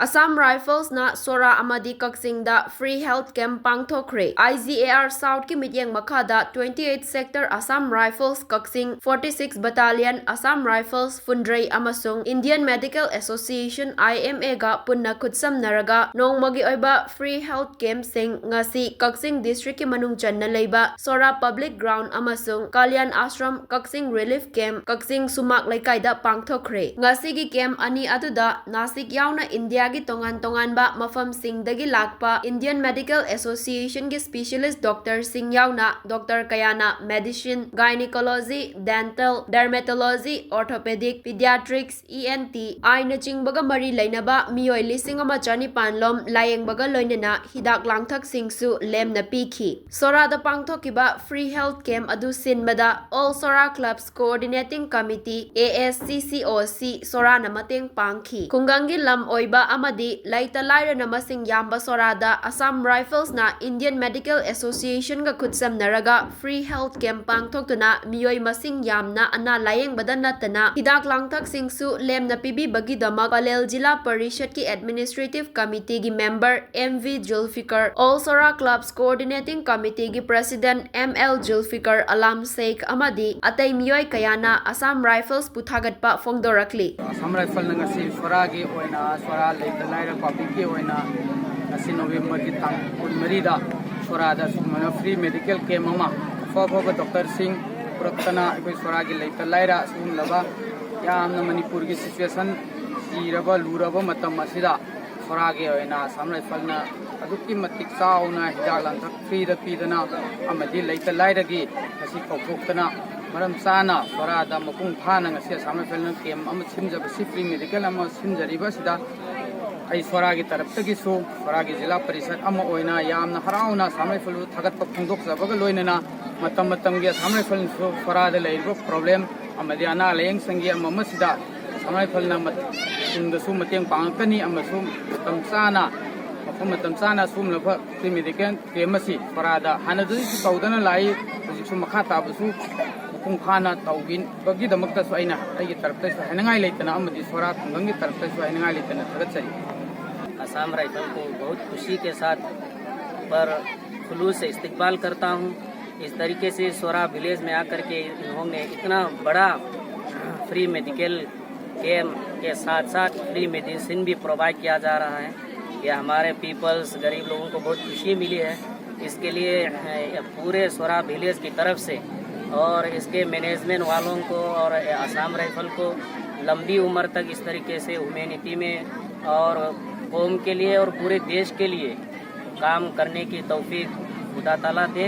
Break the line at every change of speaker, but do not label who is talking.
Assam Rifles na Sora amadi Kaksingda free health camp Pangthokkhre. IGAR South ki mityeng makhada 28 sector Assam Rifles Kaksing 46 Battalion Assam Rifles Fundrei amasung Indian Medical Association IMA ga punna khutsam naraga nongmagi oiba free health camp sing ngasi Kaksing district ki manung channa leiba Sora public ground amasung Kalyan Ashram Kaksing relief camp Kaksing sumak laikaida Pangthokkhre. Ngasi gi camp ani aduda nasik yauna India gi tongan ba mafam singdagi lakpa Indian Medical Association gi specialist doctor sing yauna Dr. Kayana medicine, gynecology, dental, dermatology, orthopedic, pediatrics, ENT, aina chingbaga mari lainaba miyoi lising ama chanipan lom layengbaga loinena hidak langthak singsu lemna pikhi. Sora da pangthokiba free health camp adu sinbada All Sora Clubs Coordinating Committee ASCCOC Sora na mateng pangki. Kungangi lam oiba amadi laita laira na masing yamba Sorada Assam Rifles na Indian Medical Association ga khutsam naraga free health camp pangthoktuna miyoi masing yamna ana layeng badan natana hidak langthak singsu lemna pibi bagi damak Palel Jila Parishad ki Administrative Committee gi member MV Julfikar, All Sora Clubs Coordinating Committee gi President ML Julfikar Alam Sheikh amadi atay miyoi kayana Assam Rifles puthagatpa fongdorakli.
Assam Rifle na ngasi Sora gi oina Sora laita laira public ki oina ngasi November ki tang 13 Sora da sumana free medical camp ama foba Dr. Singh Puraktana koi Sora gi laita laira sum laba yamna Manipur ki situation iraba luraba matam asida Sora gi oina Assam Rifle na adukki matik sauna hidak langthak free da pidana amadi laita laira gi ngasi Pangthokkhre maram sana Sora da mapung phana ngasi Assam Rifle na camp ama simjaba free medical ama simjariba sida ai Sora gi taraf tagi su Sora gi Jila Parishad ama oina yamna harauna Assam Rifle thagatpa phongdokjabaga loinena matam gi Assam Rifle su Sora da leibo problem amadi ana layeng sangi ama masida Assam Rifle na sunda su mateng pangkani ama su matam sana sum laba free medical camp si Sora da hanadu su tawdana lai su makha tabusu mapung phana tawgin bagi damakta su aina ai taraf ta su hanangai leitana amadi Sora khungangi taraf ta su hanangai leitana thagatsai.
Assam rifle को बहुत खुशी के साथ पर खुलूस से इस्तकबाल करता हूँ। इस तरीके से सोरा विलेज में आकर के इन्होंने इतना बड़ा फ्री मेडिकल कैम्प के साथ साथ फ्री मेडिसिन भी प्रोवाइड किया जा रहा है। यह हमारे पीपल्स गरीब लोगों को बहुत खुशी मिली है। इसके लिए पूरे सोरा विलेज की तरफ से और इसके मैनेजमेंट वालों को और असम राइफल को लंबी उम्र तक इस तरीके से ह्यूमैनिटी में और कौम के लिए और पूरे देश के लिए काम करने की तौफीक खुदा ताला दे।